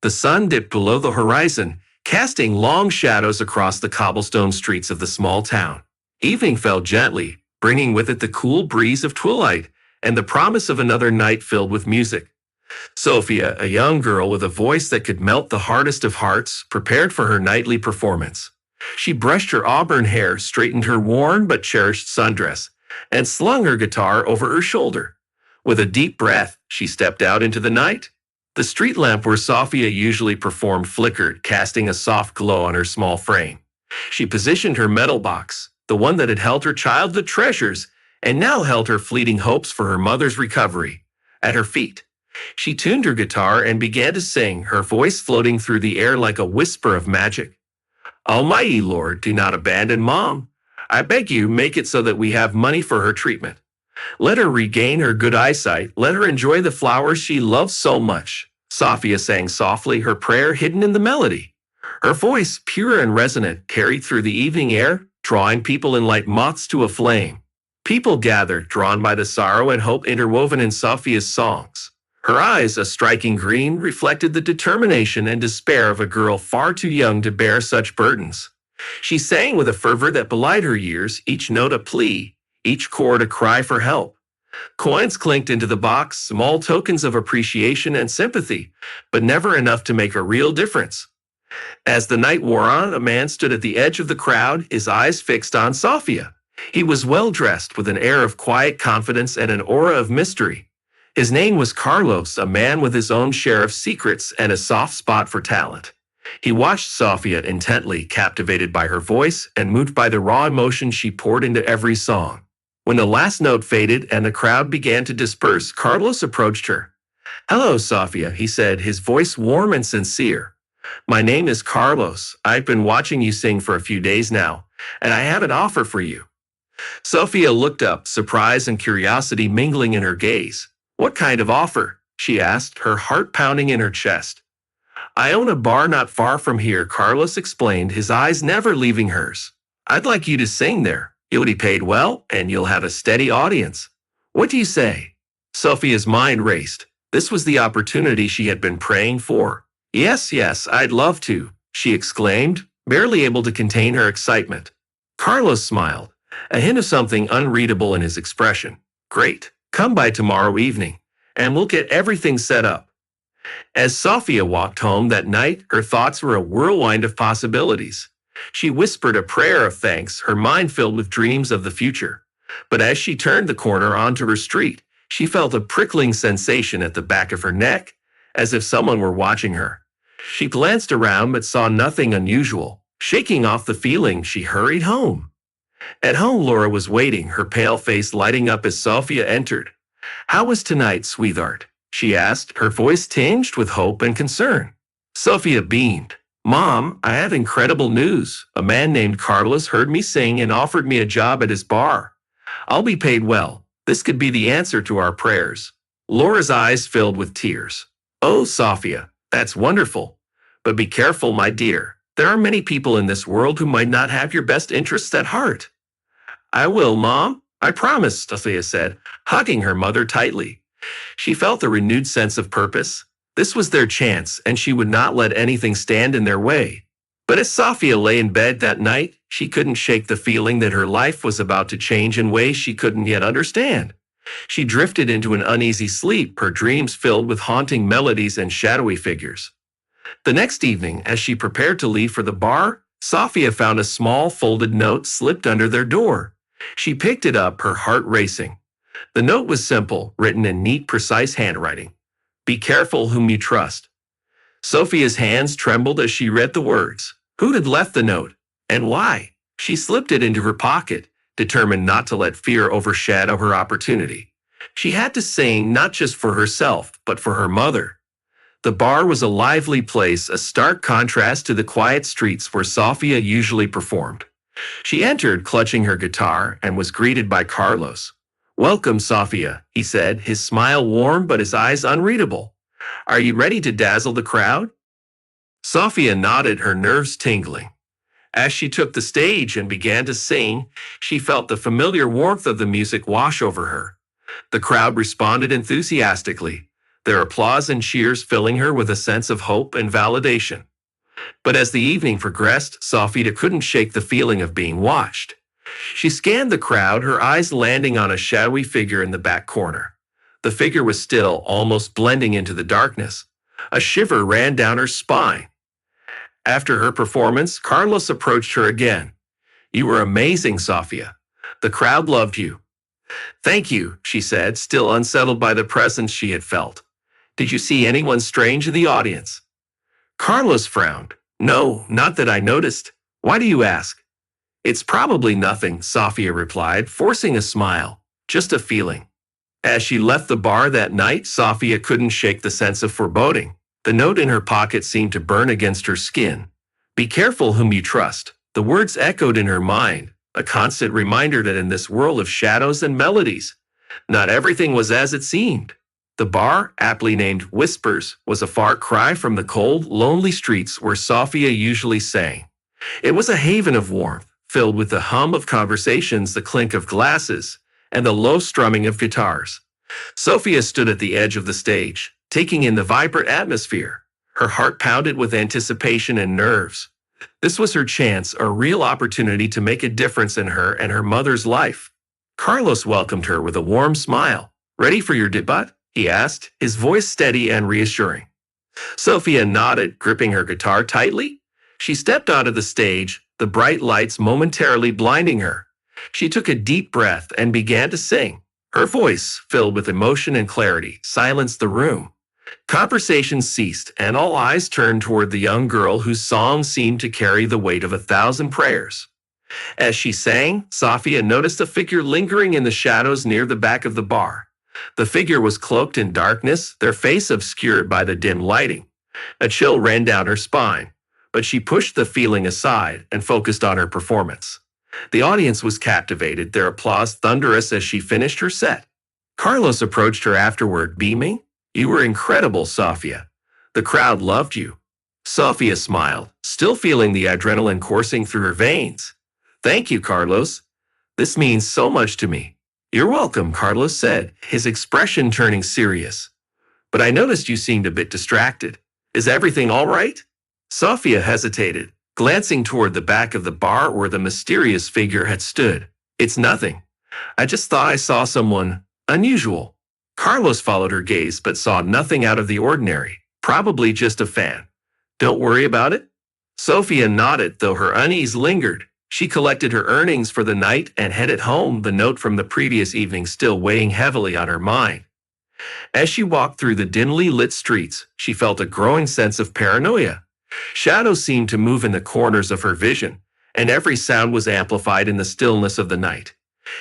The sun dipped below the horizon, casting long shadows across the cobblestone streets of the small town. Evening fell gently, bringing with it the cool breeze of twilight and the promise of another night filled with music. Sophia, a young girl with a voice that could melt the hardest of hearts, prepared for her nightly performance. She brushed her auburn hair, straightened her worn but cherished sundress, and slung her guitar over her shoulder. With a deep breath, she stepped out into the night. The street lamp where Sophia usually performed flickered, casting a soft glow on her small frame. She positioned her metal box, the one that had held her childhood treasures and now held her fleeting hopes for her mother's recovery, at her feet. She tuned her guitar and began to sing, her voice floating through the air like a whisper of magic. Almighty Lord, do not abandon Mom. I beg you, make it so that we have money for her treatment. Let her regain her good eyesight. Let her enjoy the flowers she loves so much. Sophia sang softly, her prayer hidden in the melody. Her voice, pure and resonant, carried through the evening air, drawing people in like moths to a flame. People gathered, drawn by the sorrow and hope interwoven in Sophia's songs. Her eyes, a striking green, reflected the determination and despair of a girl far too young to bear such burdens. She sang with a fervor that belied her years, each note a plea, each chord a cry for help. Coins clinked into the box, small tokens of appreciation and sympathy, but never enough to make a real difference. As the night wore on, a man stood at the edge of the crowd, his eyes fixed on Sophia. He was well-dressed with an air of quiet confidence and an aura of mystery. His name was Carlos, a man with his own share of secrets and a soft spot for talent. He watched Sophia intently, captivated by her voice and moved by the raw emotion she poured into every song. When the last note faded and the crowd began to disperse, Carlos approached her. "Hello, Sophia," he said, his voice warm and sincere. "My name is Carlos. I've been watching you sing for a few days now, and I have an offer for you." Sophia looked up, surprise and curiosity mingling in her gaze. "What kind of offer?" she asked, her heart pounding in her chest. "I own a bar not far from here," Carlos explained, his eyes never leaving hers. "I'd like you to sing there. You'll be paid well, and you'll have a steady audience. What do you say?" Sophia's mind raced. This was the opportunity she had been praying for. Yes, I'd love to," she exclaimed, barely able to contain her excitement. Carlos smiled, a hint of something unreadable in his expression. "Great. Come by tomorrow evening, and we'll get everything set up." As Sophia walked home that night, her thoughts were a whirlwind of possibilities. She whispered a prayer of thanks, her mind filled with dreams of the future. But as she turned the corner onto her street, she felt a prickling sensation at the back of her neck, as if someone were watching her. She glanced around but saw nothing unusual. Shaking off the feeling, she hurried home. At home, Laura was waiting, her pale face lighting up as Sophia entered. "How was tonight, sweetheart?" she asked, her voice tinged with hope and concern. Sophia beamed. "Mom, I have incredible news. A man named Carlos heard me sing and offered me a job at his bar. I'll be paid well. This could be the answer to our prayers." Laura's eyes filled with tears. "Oh, Sophia, that's wonderful. But be careful, my dear. There are many people in this world who might not have your best interests at heart." "I will, Mom. I promise," Sophia said, hugging her mother tightly. She felt a renewed sense of purpose. This was their chance, and she would not let anything stand in their way. But as Sophia lay in bed that night, she couldn't shake the feeling that her life was about to change in ways she couldn't yet understand. She drifted into an uneasy sleep, her dreams filled with haunting melodies and shadowy figures. The next evening, as she prepared to leave for the bar, Sophia found a small folded note slipped under their door. She picked it up, her heart racing. The note was simple, written in neat, precise handwriting. "Be careful whom you trust." Sophia's hands trembled as she read the words. Who had left the note, and why? She slipped it into her pocket, determined not to let fear overshadow her opportunity. She had to sing not just for herself, but for her mother. The bar was a lively place, a stark contrast to the quiet streets where Sophia usually performed. She entered, clutching her guitar, and was greeted by Carlos. "Welcome, Sophia," he said, his smile warm but his eyes unreadable. "Are you ready to dazzle the crowd?" Sophia nodded, her nerves tingling. As she took the stage and began to sing, she felt the familiar warmth of the music wash over her. The crowd responded enthusiastically. their applause and cheers filling her with a sense of hope and validation. But as the evening progressed, Sophia couldn't shake the feeling of being watched. She scanned the crowd, her eyes landing on a shadowy figure in the back corner. The figure was still, almost blending into the darkness. A shiver ran down her spine. After her performance, Carlos approached her again. "You were amazing, Sophia. The crowd loved you." "Thank you," she said, still unsettled by the presence she had felt. "Did you see anyone strange in the audience?" Carlos frowned. "No, not that I noticed. Why do you ask?" "It's probably nothing," Sophia replied, forcing a smile. "Just a feeling." As she left the bar that night, Sophia couldn't shake the sense of foreboding. The note in her pocket seemed to burn against her skin. "Be careful whom you trust." The words echoed in her mind, a constant reminder that in this world of shadows and melodies, not everything was as it seemed. The bar, aptly named Whispers, was a far cry from the cold, lonely streets where Sophia usually sang. It was a haven of warmth, filled with the hum of conversations, the clink of glasses, and the low strumming of guitars. Sophia stood at the edge of the stage, taking in the vibrant atmosphere. Her heart pounded with anticipation and nerves. This was her chance, a real opportunity to make a difference in her and her mother's life. Carlos welcomed her with a warm smile. "Ready for your debut?" he asked, his voice steady and reassuring. Sophia nodded, gripping her guitar tightly. She stepped onto the stage, the bright lights momentarily blinding her. She took a deep breath and began to sing. Her voice, filled with emotion and clarity, silenced the room. Conversation ceased, and all eyes turned toward the young girl whose song seemed to carry the weight of 1,000 prayers. As she sang, Sophia noticed a figure lingering in the shadows near the back of the bar. The figure was cloaked in darkness, their face obscured by the dim lighting. A chill ran down her spine, but she pushed the feeling aside and focused on her performance. The audience was captivated, their applause thunderous as she finished her set. Carlos approached her afterward, beaming. "You were incredible, Sophia. The crowd loved you." Sophia smiled, still feeling the adrenaline coursing through her veins. "Thank you, Carlos. This means so much to me." "You're welcome," Carlos said, his expression turning serious. "But I noticed you seemed a bit distracted. Is everything all right?" Sophia hesitated, glancing toward the back of the bar where the mysterious figure had stood. "It's nothing. I just thought I saw someone unusual." Carlos followed her gaze but saw nothing out of the ordinary. "Probably just a fan. Don't worry about it." Sophia nodded, though her unease lingered. She collected her earnings for the night and headed home, the note from the previous evening still weighing heavily on her mind. As she walked through the dimly lit streets, she felt a growing sense of paranoia. Shadows seemed to move in the corners of her vision, and every sound was amplified in the stillness of the night.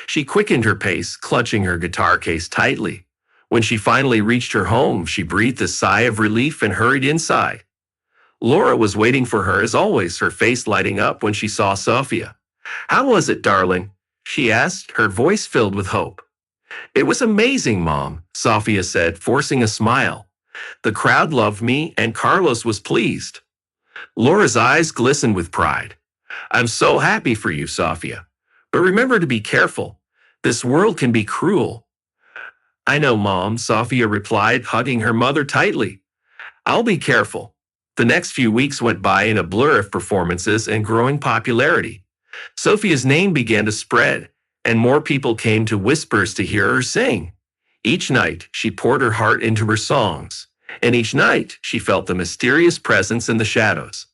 She quickened her pace, clutching her guitar case tightly. When she finally reached her home, she breathed a sigh of relief and hurried inside. Laura was waiting for her as always, her face lighting up when she saw Sophia. "How was it, darling?" she asked, her voice filled with hope. "It was amazing, Mom," Sophia said, forcing a smile. "The crowd loved me, and Carlos was pleased." Laura's eyes glistened with pride. "I'm so happy for you, Sophia. But remember to be careful. This world can be cruel." "I know, Mom," Sophia replied, hugging her mother tightly. "I'll be careful." The next few weeks went by in a blur of performances and growing popularity. Sophia's name began to spread, and more people came to Whispers to hear her sing. Each night, she poured her heart into her songs, and each night, she felt the mysterious presence in the shadows.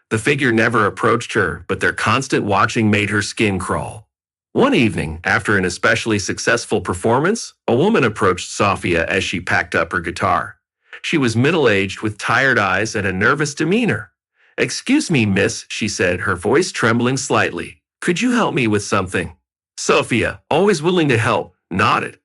The figure never approached her, but their constant watching made her skin crawl. One evening, after an especially successful performance, a woman approached Sophia as she packed up her guitar. She was middle-aged with tired eyes and a nervous demeanor. "Excuse me, miss," she said, her voice trembling slightly. "Could you help me with something?" Sophia, always willing to help, nodded.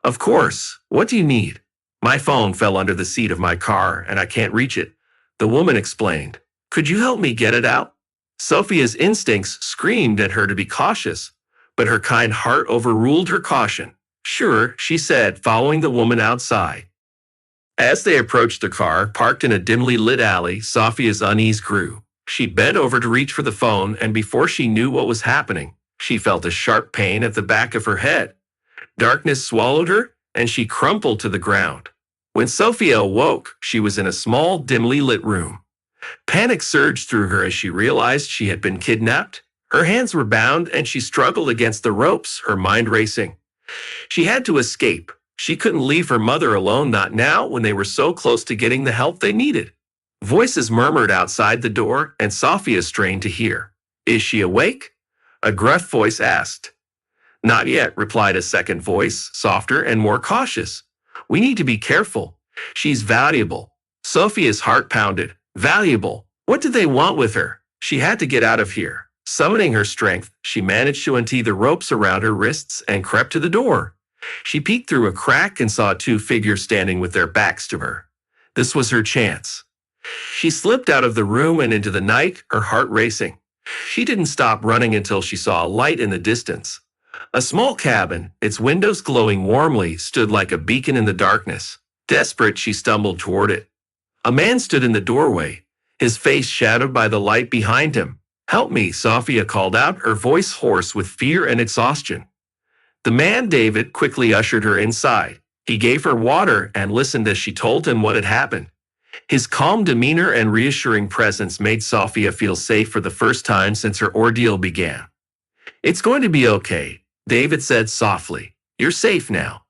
"Of course. What do you need?" "My phone fell under the seat of my car and I can't reach it," the woman explained. "Could you help me get it out?" Sophia's instincts screamed at her to be cautious, but her kind heart overruled her caution. "Sure," she said, following the woman outside. As they approached the car, parked in a dimly lit alley, Sophia's unease grew. She bent over to reach for the phone, and before she knew what was happening, she felt a sharp pain at the back of her head. Darkness swallowed her, and she crumpled to the ground. When Sophia awoke, she was in a small, dimly lit room. Panic surged through her as she realized she had been kidnapped. Her hands were bound and she struggled against the ropes, her mind racing. She had to escape. She couldn't leave her mother alone, not now when they were so close to getting the help they needed. Voices murmured outside the door, and Sophia strained to hear. "Is she awake?" a gruff voice asked. "Not yet," replied a second voice, softer and more cautious. "We need to be careful. She's valuable." Sophia's heart pounded. Valuable? What did they want with her? She had to get out of here. Summoning her strength, she managed to untee the ropes around her wrists and crept to the door. She peeked through a crack and saw two figures standing with their backs to her. This was her chance. She slipped out of the room and into the night, her heart racing. She didn't stop running until she saw a light in the distance. A small cabin, its windows glowing warmly, stood like a beacon in the darkness. Desperate, she stumbled toward it. A man stood in the doorway, his face shadowed by the light behind him. "Help me," Sophia called out, her voice hoarse with fear and exhaustion. The man, David, quickly ushered her inside. He gave her water and listened as she told him what had happened. His calm demeanor and reassuring presence made Sophia feel safe for the first time since her ordeal began. "It's going to be okay," David said softly. "You're safe now."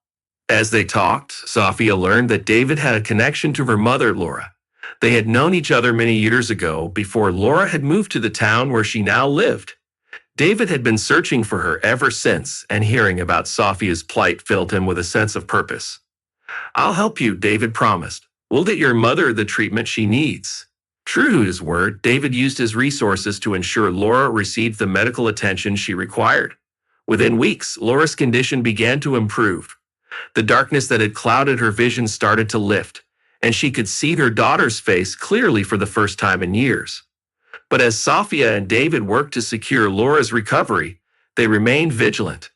As they talked, Sophia learned that David had a connection to her mother, Laura. They had known each other many years ago, before Laura had moved to the town where she now lived. David had been searching for her ever since, and hearing about Sophia's plight filled him with a sense of purpose. "I'll help you," David promised. "We'll get your mother the treatment she needs." True to his word, David used his resources to ensure Laura received the medical attention she required. Within weeks, Laura's condition began to improve. The darkness that had clouded her vision started to lift, and she could see her daughter's face clearly for the first time in years. But as Sophia and David worked to secure Laura's recovery, they remained vigilant.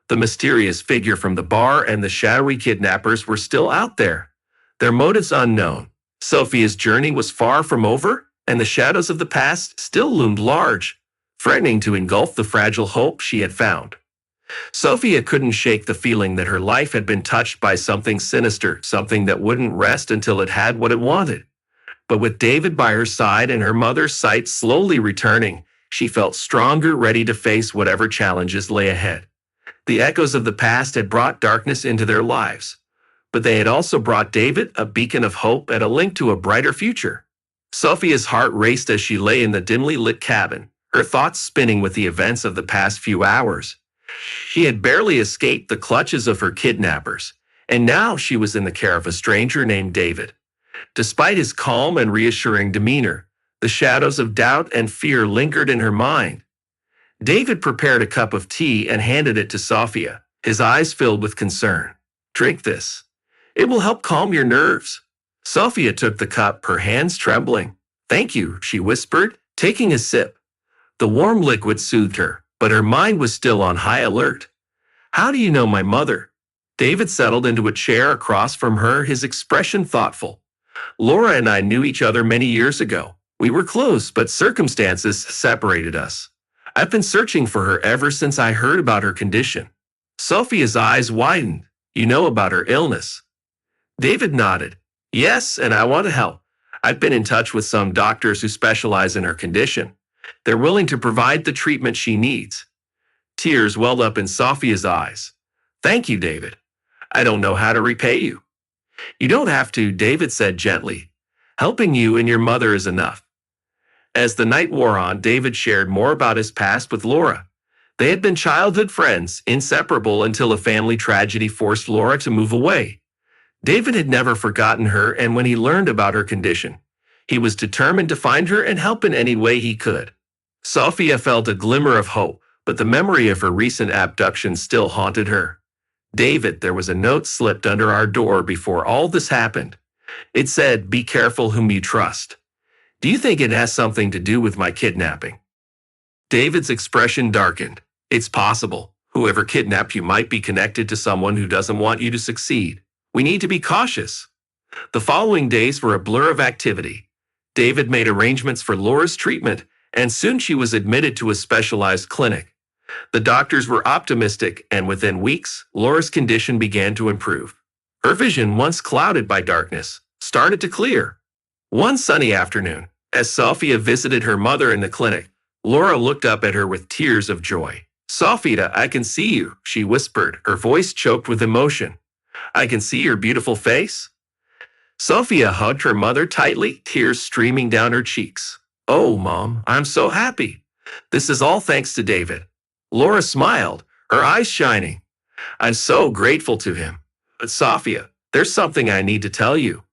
The mysterious figure from the bar and the shadowy kidnappers were still out there, their motives unknown. Sophia's journey was far from over, and the shadows of the past still loomed large, threatening to engulf the fragile hope she had found. Sophia couldn't shake the feeling that her life had been touched by something sinister, something that wouldn't rest until it had what it wanted. But with David by her side and her mother's sight slowly returning, she felt stronger, ready to face whatever challenges lay ahead. The echoes of the past had brought darkness into their lives, but they had also brought David a beacon of hope and a link to a brighter future. Sophia's heart raced as she lay in the dimly lit cabin, her thoughts spinning with the events of the past few hours. She had barely escaped the clutches of her kidnappers, and now she was in the care of a stranger named David. Despite his calm and reassuring demeanor, the shadows of doubt and fear lingered in her mind. David prepared a cup of tea and handed it to Sophia, his eyes filled with concern. "Drink this. It will help calm your nerves." Sophia took the cup, her hands trembling. "Thank you," she whispered, taking a sip. The warm liquid soothed her, but her mind was still on high alert. "How do you know my mother?" David settled into a chair across from her, his expression thoughtful. "Laura and I knew each other many years ago. We were close, but circumstances separated us. I've been searching for her ever since I heard about her condition." Sophia's eyes widened. "You know about her illness?" David nodded. "Yes, and I want to help. I've been in touch with some doctors who specialize in her condition. They're willing to provide the treatment she needs." Tears welled up in Sophia's eyes. "Thank you, David. I don't know how to repay you." "You don't have to," David said gently. "Helping you and your mother is enough." As the night wore on, David shared more about his past with Laura. They had been childhood friends, inseparable until a family tragedy forced Laura to move away. David had never forgotten her, and when he learned about her condition, he was determined to find her and help in any way he could. Sophia felt a glimmer of hope, but the memory of her recent abduction still haunted her. "David, there was a note slipped under our door before all this happened. It said, 'Be careful whom you trust.' Do you think it has something to do with my kidnapping?" David's expression darkened. "It's possible. Whoever kidnapped you might be connected to someone who doesn't want you to succeed. We need to be cautious." The following days were a blur of activity. David made arrangements for Laura's treatment, and soon she was admitted to a specialized clinic. The doctors were optimistic, and within weeks, Laura's condition began to improve. Her vision, once clouded by darkness, started to clear. One sunny afternoon, as Sophia visited her mother in the clinic, Laura looked up at her with tears of joy. "Sophia, I can see you," she whispered, her voice choked with emotion. "I can see your beautiful face." Sophia hugged her mother tightly, tears streaming down her cheeks. "Oh, Mom, I'm so happy. This is all thanks to David." Laura smiled, her eyes shining. "I'm so grateful to him. But Sophia, there's something I need to tell you.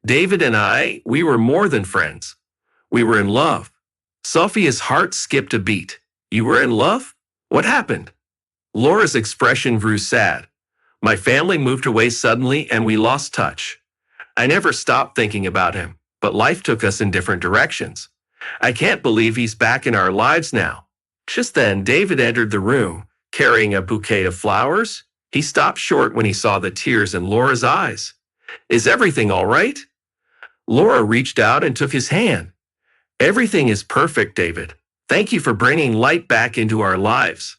David and I, we were more than friends. We were in love." Sophia's heart skipped a beat. "You were in love? What happened?" Laura's expression grew sad. "My family moved away suddenly and we lost touch. I never stopped thinking about him, but life took us in different directions. I can't believe he's back in our lives now." Just then, David entered the room, carrying a bouquet of flowers. He stopped short when he saw the tears in Laura's eyes. "Is everything all right?" Laura reached out and took his hand. "Everything is perfect, David. Thank you for bringing light back into our lives."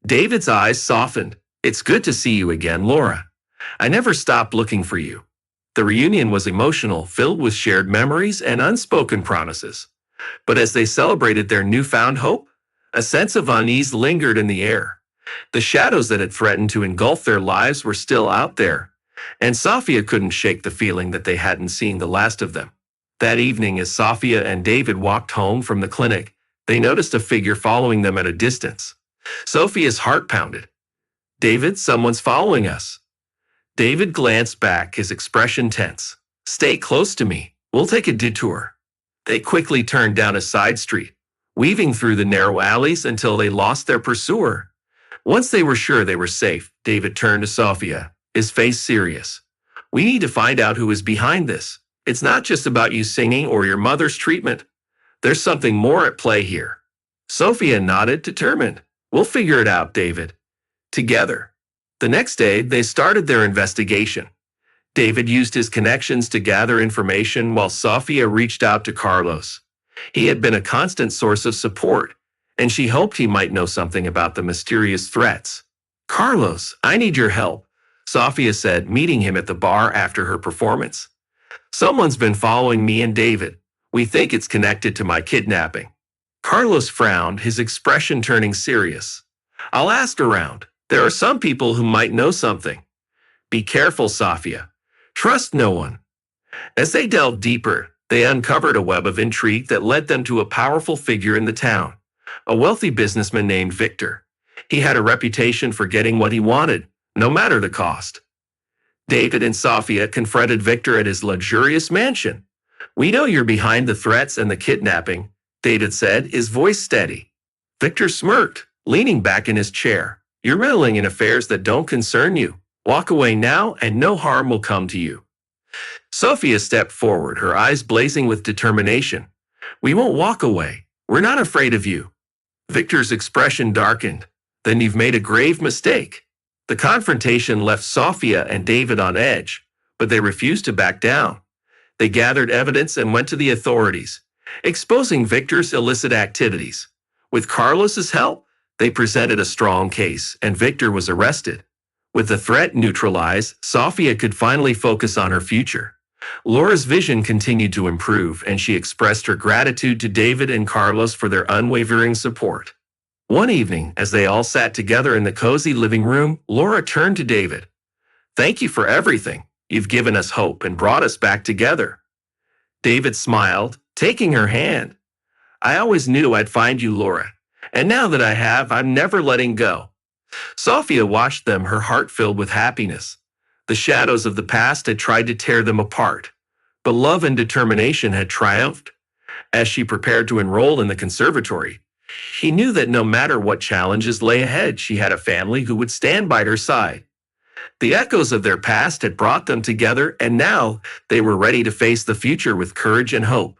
David's eyes softened. "It's good to see you again, Laura. I never stopped looking for you." The reunion was emotional, filled with shared memories and unspoken promises. But as they celebrated their newfound hope, a sense of unease lingered in the air. The shadows that had threatened to engulf their lives were still out there, and Sophia couldn't shake the feeling that they hadn't seen the last of them. That evening, as Sophia and David walked home from the clinic, they noticed a figure following them at a distance. Sophia's heart pounded. "David, someone's following us." David glanced back, his expression tense. "Stay close to me. We'll take a detour." They quickly turned down a side street, weaving through the narrow alleys until they lost their pursuer. Once they were sure they were safe, David turned to Sophia, his face serious. "We need to find out who is behind this. It's not just about you singing or your mother's treatment. There's something more at play here." Sophia nodded, determined. "We'll figure it out, David. Together." The next day, they started their investigation. David used his connections to gather information while Sophia reached out to Carlos. He had been a constant source of support, and she hoped he might know something about the mysterious threats. "Carlos, I need your help," Sophia said, meeting him at the bar after her performance. "Someone's been following me and David. We think it's connected to my kidnapping." Carlos frowned, his expression turning serious. "I'll ask around. There are some people who might know something." "Be careful, Sophia. Trust no one." As they delved deeper, they uncovered a web of intrigue that led them to a powerful figure in the town, a wealthy businessman named Victor. He had a reputation for getting what he wanted, no matter the cost. David and Sophia confronted Victor at his luxurious mansion. "We know you're behind the threats and the kidnapping," David said, his voice steady. Victor smirked, leaning back in his chair. "You're meddling in affairs that don't concern you. Walk away now and no harm will come to you." Sophia stepped forward, her eyes blazing with determination. "We won't walk away. We're not afraid of you." Victor's expression darkened. "Then you've made a grave mistake." The confrontation left Sophia and David on edge, but they refused to back down. They gathered evidence and went to the authorities, exposing Victor's illicit activities. With Carlos's help, they presented a strong case, and Victor was arrested. With the threat neutralized, Sophia could finally focus on her future. Laura's vision continued to improve, and she expressed her gratitude to David and Carlos for their unwavering support. One evening, as they all sat together in the cozy living room, Laura turned to David. "Thank you for everything. You've given us hope and brought us back together." David smiled, taking her hand. "I always knew I'd find you, Laura, and now that I have, I'm never letting go." Sophia watched them, her heart filled with happiness. The shadows of the past had tried to tear them apart, but love and determination had triumphed. As she prepared to enroll in the conservatory, she knew that no matter what challenges lay ahead, she had a family who would stand by her side. The echoes of their past had brought them together, and now they were ready to face the future with courage and hope.